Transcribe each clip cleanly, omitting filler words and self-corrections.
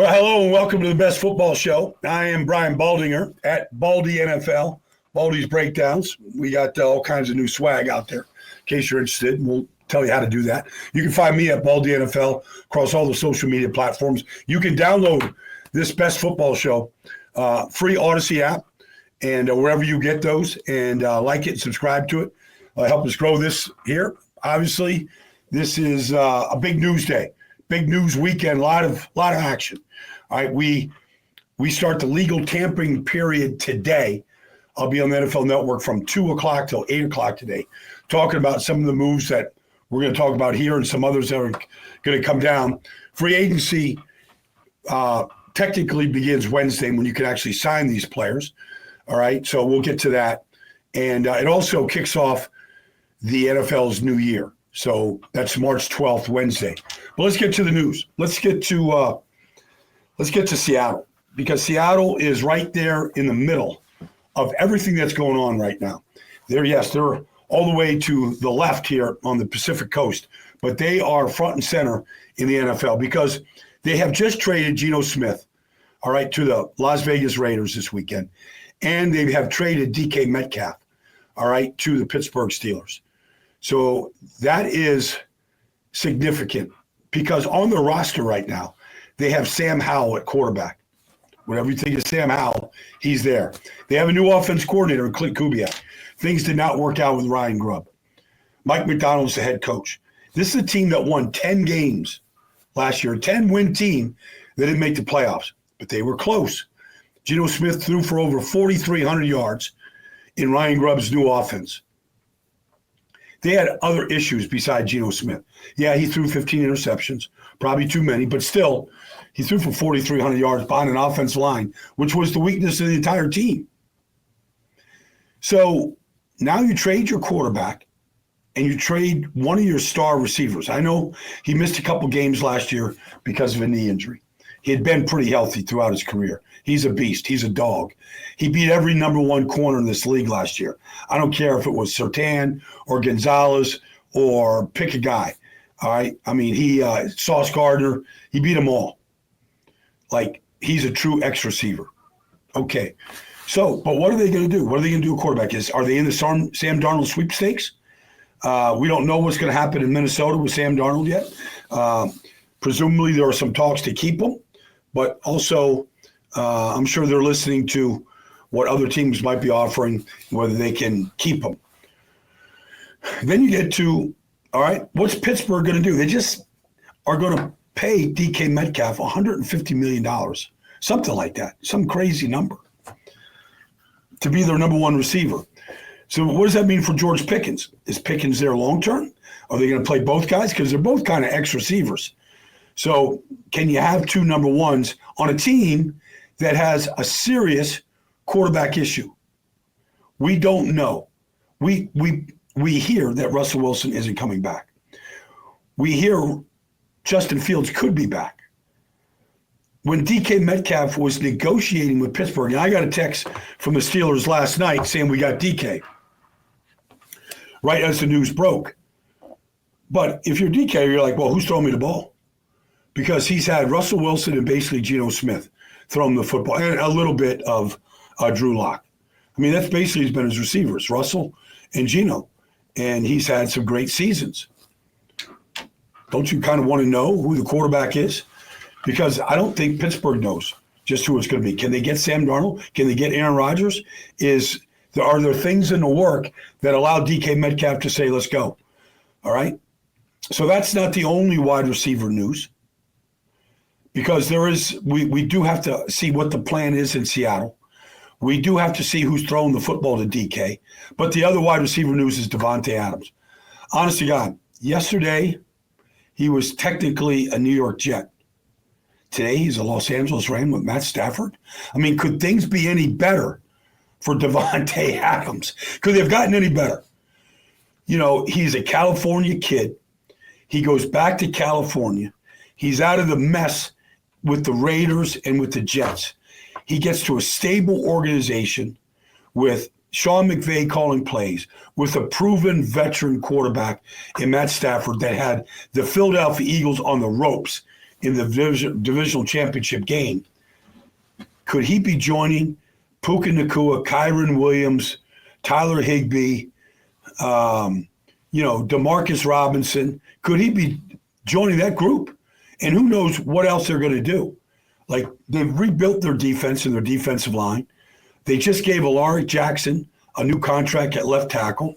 Well, hello and welcome to the Best Football Show. I am Brian Baldinger at Baldy NFL, Baldy's Breakdowns. We got all kinds of new swag out there. In case you're interested, we'll tell you how to do that. You can find me at Baldy NFL across all the social media platforms. You can download this Best Football Show, free Odyssey app, and wherever you get those, and like it and subscribe to it. Help us grow this here. Obviously, this is a big news day. Big news weekend, a lot of action. All right, we start the legal tampering period today. I'll be on the NFL Network from 2 o'clock till 8 o'clock today, talking about some of the moves that we're going to talk about here and some others that are going to come down. Free agency technically begins Wednesday when you can actually sign these players. All right, so we'll get to that. And it also kicks off the NFL's new year. So that's March 12th, Wednesday. But let's get to the news. Let's get to Seattle, because Seattle is right there in the middle of everything that's going on right now. They're all the way to the left here on the Pacific Coast, but they are front and center in the NFL because they have just traded Geno Smith, all right, to the Las Vegas Raiders this weekend, and they have traded DK Metcalf, all right, to the Pittsburgh Steelers. So that is significant because on the roster right now, they have Sam Howell at quarterback. Whatever you think of Sam Howell, he's there. They have a new offense coordinator, Clint Kubiak. Things did not work out with Ryan Grubb. Mike McDonald's the head coach. This is a team that won 10 games last year, a 10-win team that didn't make the playoffs, but they were close. Geno Smith threw for over 4,300 yards in Ryan Grubb's new offense. They had other issues besides Geno Smith. Yeah, he threw 15 interceptions, probably too many, but still, he threw for 4,300 yards behind an offensive line, which was the weakness of the entire team. So now you trade your quarterback and you trade one of your star receivers. I know he missed a couple games last year because of a knee injury. He had been pretty healthy throughout his career. He's a beast. He's a dog. He beat every number one corner in this league last year. I don't care if it was Surtain or Gonzalez or pick a guy. All right. I mean, Sauce Gardner, he beat them all. Like, he's a true X receiver. Okay. So, but what are they going to do? What are they going to do with quarterback? Are they in the Sam Darnold sweepstakes? We don't know what's going to happen in Minnesota with Sam Darnold yet. Presumably there are some talks to keep him, but also I'm sure they're listening to what other teams might be offering, whether they can keep him. Then you get to, all right, what's Pittsburgh going to do? They just are going to pay DK Metcalf $150 million, something like that, some crazy number, to be their number one receiver. So what does that mean for George Pickens? Is Pickens there long-term? Are they going to play both guys? Because they're both kind of ex-receivers. So can you have two number ones on a team that has a serious quarterback issue? We don't know. We hear that Russell Wilson isn't coming back. We hear Justin Fields could be back. When DK Metcalf was negotiating with Pittsburgh, and I got a text from the Steelers last night saying we got DK, right as the news broke. But if you're DK, you're like, well, who's throwing me the ball? Because he's had Russell Wilson and basically Geno Smith throw him the football, and a little bit of Drew Lock. I mean, that's basically he's been his receivers, Russell and Geno, and he's had some great seasons. Don't you kind of want to know who the quarterback is? Because I don't think Pittsburgh knows just who it's going to be. Can they get Sam Darnold? Can they get Aaron Rodgers? Are there things in the work that allow DK Metcalf to say, let's go? All right? So that's not the only wide receiver news, because we do have to see what the plan is in Seattle. We do have to see who's throwing the football to DK. But the other wide receiver news is Davante Adams. Honest to God, yesterday he was technically a New York Jet. Today he's a Los Angeles Ram with Matt Stafford. I mean, could things be any better for Davante Adams? Could they have gotten any better? You know, he's a California kid. He goes back to California. He's out of the mess with the Raiders and with the Jets. He gets to a stable organization with Sean McVay calling plays, with a proven veteran quarterback in Matt Stafford that had the Philadelphia Eagles on the ropes in the divisional championship game, could he be joining Puka Nacua, Kyron Williams, Tyler Higbee, Demarcus Robinson? Could he be joining that group? And who knows what else they're going to do? Like, they've rebuilt their defense and their defensive line. They just gave Alaric Jackson a new contract at left tackle.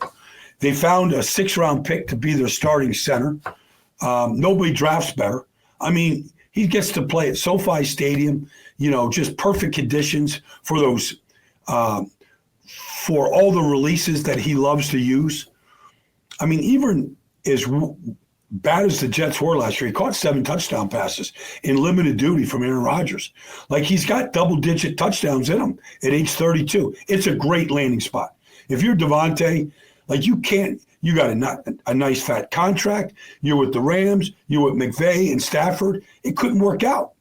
They found a 6th-round pick to be their starting center. Nobody drafts better. I mean, he gets to play at SoFi Stadium, just perfect conditions for those, for all the releases that he loves to use. I mean, even as bad as the Jets were last year, he caught 7 touchdown passes in limited duty from Aaron Rodgers. Like, he's got double-digit touchdowns in him at age 32. It's a great landing spot. If you're Davante, like, you got a nice fat contract. You're with the Rams. You're with McVay and Stafford. It couldn't work out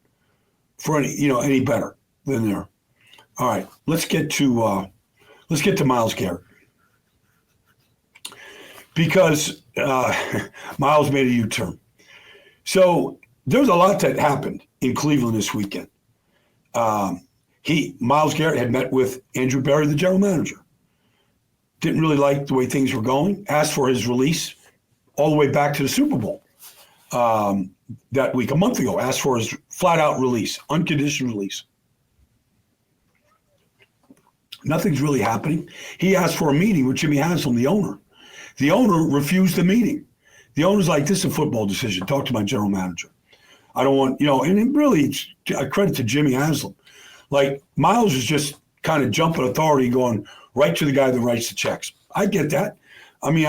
for any better than there. All right, let's get to Myles Garrett, because Myles made a U-turn. So there's a lot that happened in Cleveland this weekend. Myles Garrett had met with Andrew Berry, the general manager. Didn't really like the way things were going. Asked for his release all the way back to the Super Bowl that week, a month ago. Asked for his flat-out release, unconditional release. Nothing's really happening. He asked for a meeting with Jimmy Haslam, the owner. The owner refused the meeting. The owner's like, this is a football decision. Talk to my general manager. I don't want, and it really, a credit to Jimmy Haslam. Like, Myles is just kind of jumping authority, going right to the guy that writes the checks. I get that. I mean,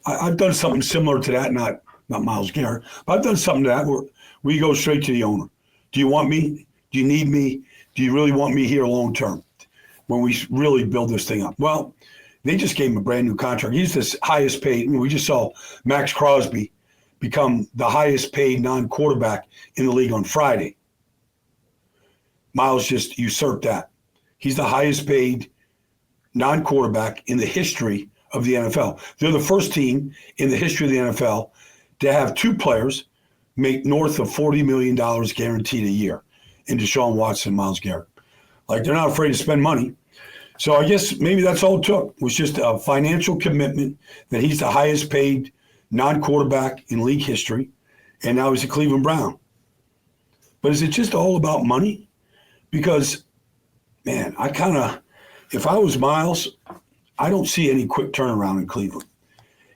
I've done something similar to that, not Myles Garrett, but I've done something to that where you go straight to the owner. Do you want me? Do you need me? Do you really want me here long term when we really build this thing up? Well, they just gave him a brand new contract. He's the highest paid. We just saw Max Crosby become the highest paid non-quarterback in the league on Friday. Myles just usurped that. He's the highest paid non-quarterback in the history of the NFL. They're the first team in the history of the NFL to have 2 players make north of $40 million guaranteed a year in Deshaun Watson and Myles Garrett. Like, they're not afraid to spend money. So I guess maybe that's all it took, was just a financial commitment that he's the highest paid non-quarterback in league history, and now he's a Cleveland Brown. But is it just all about money? Because, man, if I was Myles, I don't see any quick turnaround in Cleveland.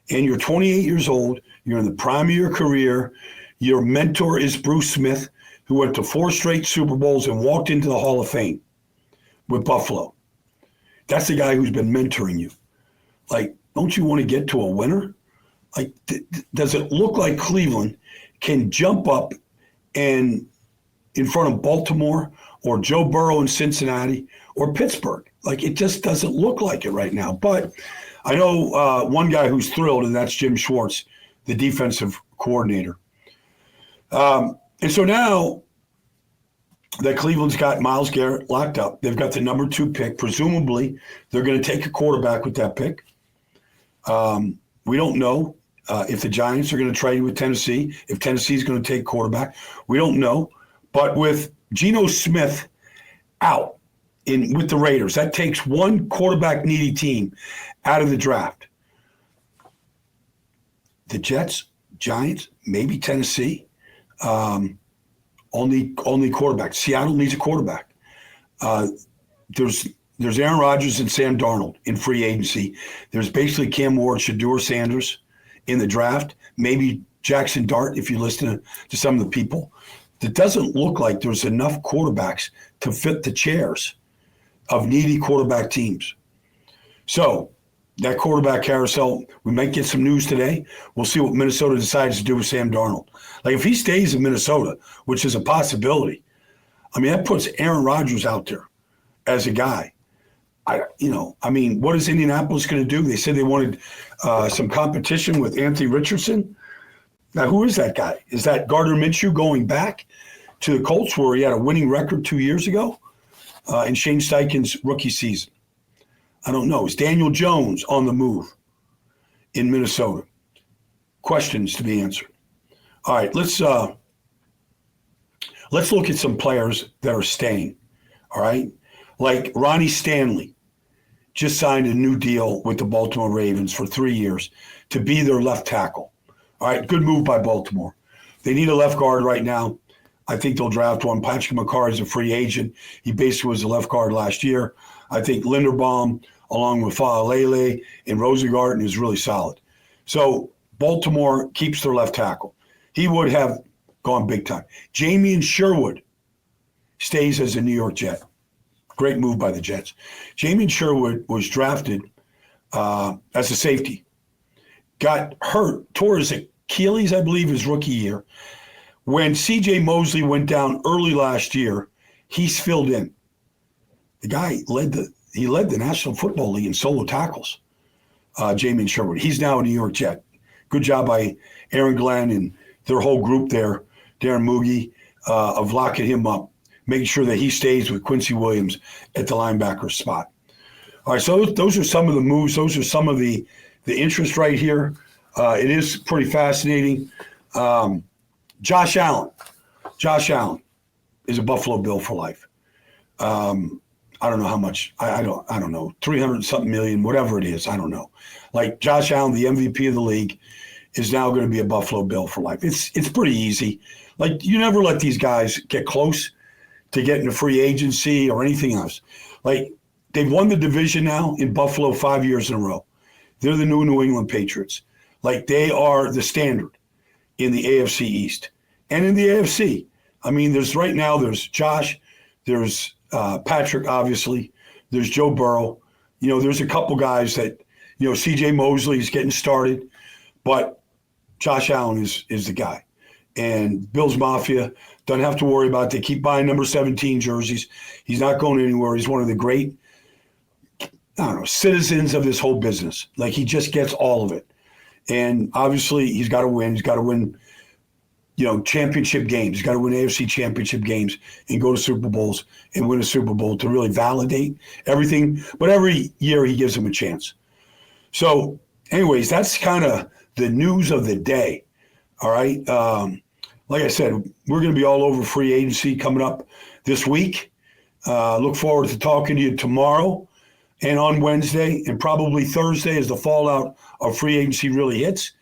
And you're 28 years old, you're in the prime of your career, your mentor is Bruce Smith, who went to 4 straight Super Bowls and walked into the Hall of Fame with Buffalo. That's the guy who's been mentoring you. Like, don't you want to get to a winner? Like, does it look like Cleveland can jump up and in front of Baltimore or Joe Burrow in Cincinnati or Pittsburgh? Like, it just doesn't look like it right now. But I know one guy who's thrilled, and that's Jim Schwartz, the defensive coordinator. And so now that Cleveland's got Myles Garrett locked up, they've got the number 2 pick. Presumably, they're going to take a quarterback with that pick. We don't know if the Giants are going to trade with Tennessee, if Tennessee's going to take quarterback. We don't know. But with Geno Smith out with the Raiders, that takes one quarterback-needy team out of the draft. The Jets, Giants, maybe Tennessee, only quarterback. Seattle needs a quarterback. There's Aaron Rodgers and Sam Darnold in free agency. There's basically Cam Ward, Shedeur Sanders in the draft. Maybe Jackson Dart, if you listen to some of the people. It doesn't look like there's enough quarterbacks to fit the chairs of needy quarterback teams. So that quarterback carousel, we might get some news today. We'll see what Minnesota decides to do with Sam Darnold. Like, if he stays in Minnesota, which is a possibility, I mean, that puts Aaron Rodgers out there as a guy. What is Indianapolis going to do? They said they wanted some competition with Anthony Richardson. Now, who is that guy? Is that Gardner Minshew going back to the Colts, where he had a winning record 2 years ago in Shane Steichen's rookie season? I don't know. Is Daniel Jones on the move in Minnesota? Questions to be answered. All right, let's Let's look at some players that are staying, all right? Like Ronnie Stanley just signed a new deal with the Baltimore Ravens for 3 years to be their left tackle. All right, good move by Baltimore. They need a left guard right now. I think they'll draft one. Patrick McCarr is a free agent. He basically was a left guard last year. I think Linderbaum, along with Faalele and Rosengarten, is really solid. So Baltimore keeps their left tackle. He would have gone big time. Jamien Sherwood stays as a New York Jet. Great move by the Jets. Jamien Sherwood was drafted as a safety. Got hurt, tore his Achilles, I believe, his rookie year. When C.J. Mosley went down early last year, he's filled in. The guy led the National Football League in solo tackles, Jamien Sherwood. He's now a New York Jet. Good job by Aaron Glenn and their whole group there, Darren Moogie, of locking him up, making sure that he stays with Quincy Williams at the linebacker spot. All right, so those are some of the moves. Those are some of the interest right here. It is pretty fascinating. Josh Allen. Josh Allen is a Buffalo Bill for life. I don't know how much. I don't know. 300 something million, whatever it is. I don't know. Like Josh Allen, the MVP of the league, is now going to be a Buffalo Bill for life. It's pretty easy. Like you never let these guys get close to getting a free agency or anything else. Like they've won the division now in Buffalo 5 years in a row. They're the New England Patriots. Like they are the standard in the AFC East and in the AFC. I mean, there's Josh, there's Patrick, obviously, there's Joe Burrow. You know, there's a couple guys that, you know, C.J. Mosley is getting started, but Josh Allen is the guy. And Bills Mafia doesn't have to worry about it. They keep buying number 17 jerseys. He's not going anywhere. He's one of the great, citizens of this whole business. Like he just gets all of it. And obviously he's got to win. He's got to win, championship games. He's got to win AFC championship games and go to Super Bowls and win a Super Bowl to really validate everything. But every year he gives them a chance. So anyways, that's kind of the news of the day. All right. Like I said, we're going to be all over free agency coming up this week. Look forward to talking to you tomorrow and on Wednesday and probably Thursday as the fallout of free agency really hits.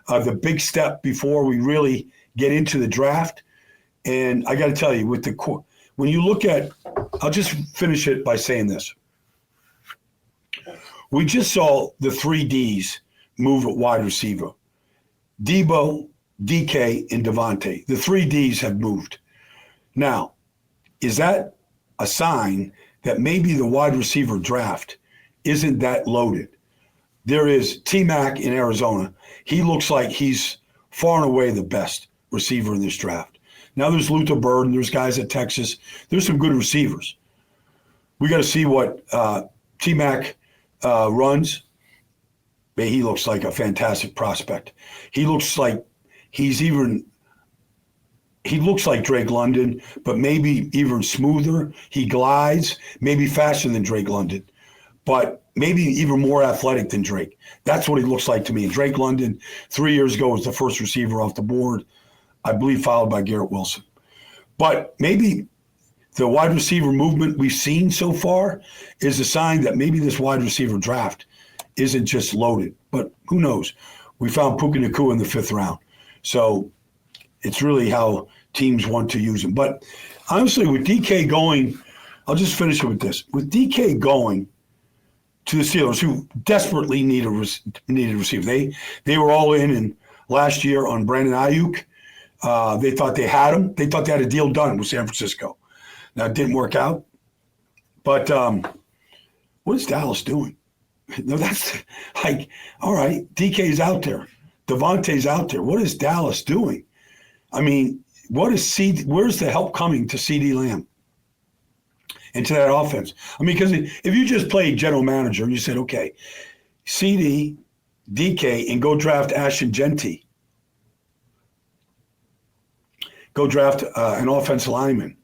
The big step before we really get into the draft. And I got to tell you, when you look at, I'll just finish it by saying this. We just saw the 3Ds move at wide receiver. Debo, DK, and Davante. The 3Ds have moved. Now, is that a sign that maybe the wide receiver draft isn't that loaded? There is T-Mac in Arizona. He looks like he's far and away the best receiver in this draft. Now there's Luther Burden. There's guys at Texas. There's some good receivers. We got to see what T-Mac runs. But he looks like a fantastic prospect. He looks like he looks like Drake London, but maybe even smoother. He glides, maybe faster than Drake London, but maybe even more athletic than Drake. That's what he looks like to me. And Drake London, 3 years ago, was the first receiver off the board, I believe followed by Garrett Wilson. But maybe the wide receiver movement we've seen so far is a sign that maybe this wide receiver draft isn't just loaded. But who knows? We found Puka Nacua in the 5th round. So it's really how teams want to use him. But honestly, with DK going, I'll just finish with this. With DK going to the Steelers, who desperately needed a receiver. They were all in last year on Brandon Ayuk. They thought they had him. They thought they had a deal done with San Francisco. Now, it didn't work out. But what is Dallas doing? No, that's like, all right, DK's out there. Davante's out there. What is Dallas doing? I mean, where's the help coming to CeeDee Lamb and to that offense? I mean, because if you just played general manager and you said, okay, CeeDee, DK, and go draft Ashton Genty, go draft an offensive lineman.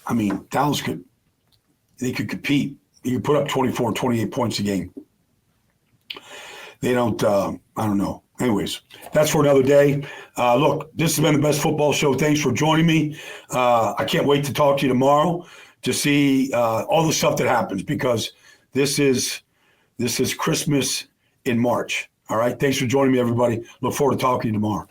I mean, Dallas could compete. You can put up 24, 28 points a game. They don't, I don't know. Anyways, that's for another day. Look, this has been the best football show. Thanks for joining me. I can't wait to talk to you tomorrow to see all the stuff that happens, because this is Christmas in March. All right. Thanks for joining me, everybody. Look forward to talking to you tomorrow.